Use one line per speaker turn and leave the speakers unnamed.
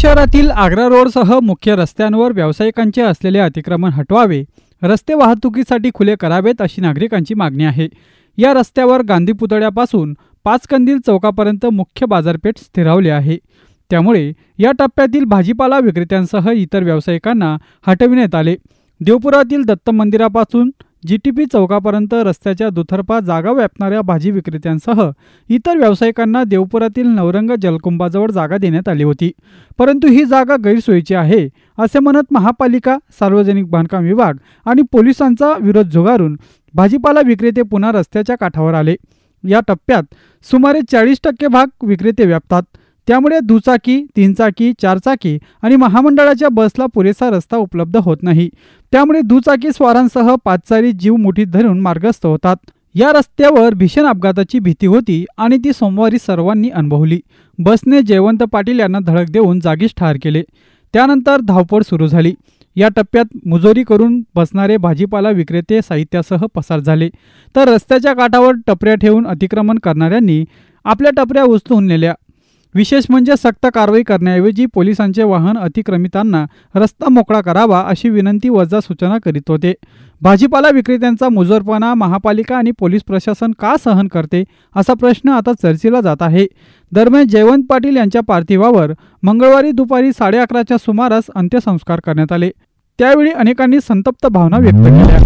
शहरातील आग्रा रोडसह मुख्य रस्त्यांवर व्यावसायिकांचे असलेले अतिक्रमण हटवावे, रस्ते वाहतुकीसाठी खुले करावेत अशी नागरिकांची मागणी आहे। या रस्त्यावर गांधी पुतळ्यापासून पाचकंदील चौकापर्यंत मुख्य बाजारपेठ स्थिरावली आहे। त्यामुळे या टप्प्यातील भाजीपाला विक्रेत्यांसह इतर व्यावसायिकांना हटविण्यात आले। देवपुरातील दत्त मंदिरापासून जीटीपी चौकापर्यंत रस्त्याच्या दुतर्फा जागा व्यापणाऱ्या भाजी विक्रेत्यांसह इतर व्यावसायिकांना देवपुरातील नवरंग जलकुंभाजवळ जागा देण्यात आली होती। परंतु ही जागा गैरसोयीची आहे असे म्हणत महापालिका, सार्वजनिक बांधकाम विभाग आणि पोलिसांचा विरोध झुगारून भाजीपाला विक्रेते पुन्हा रस्त्याच्या काठावर आले। या टप्प्यात सुमारे 40% भाग विक्रेते व्यापतात। त्यामुळे दुचाकी, 3 चाकी, 4 चाकी आणि महामंडळाच्या बसला पुरेसा रस्ता उपलब्ध होत नाही। त्यामुळे दुचाकी स्वारांसह पादचारी जीव मुठीत धरून मार्गस्थ होतात। या रस्त्यावर भीषण अपघाताची भीती होती आणि ती सोमवारी सर्वांनी अनुभवली। बसने जयवंत पाटील यांना धडक देऊन जागीच ठार केले। त्यानंतर धावपळ सुरू झाली। या टप्प्यात मुजोरी करून बसणारे भाजीपाला विक्रेते साहित्यासह पसार झाले, तर रस्त्याच्या काठावर टपऱ्या ठेवून अतिक्रमण करणाऱ्यांनी आपल्या टपऱ्या उचलून नेल्या। विशेष म्हणजे सक्त कारवाई करण्याऐवजी पोलिसांचे वाहन अतिक्रमितांना रस्ता मोकळा करावा अशी विनंती वजा सूचना करीत होते। भाजीपाला विक्रेत्यांचा मुजोरपणा महापालिका आणि पोलीस प्रशासन का सहन करते असा प्रश्न आता चर्चेला जात आहे। दरम्यान जयवंत पाटील यांच्या पार्थिवावर मंगळवारी दुपारी 11:30च्या सुमारास अंत्यसंस्कार करण्यात आले। त्यावेळी अनेकांनी संतप्त भावना व्यक्त केल्या।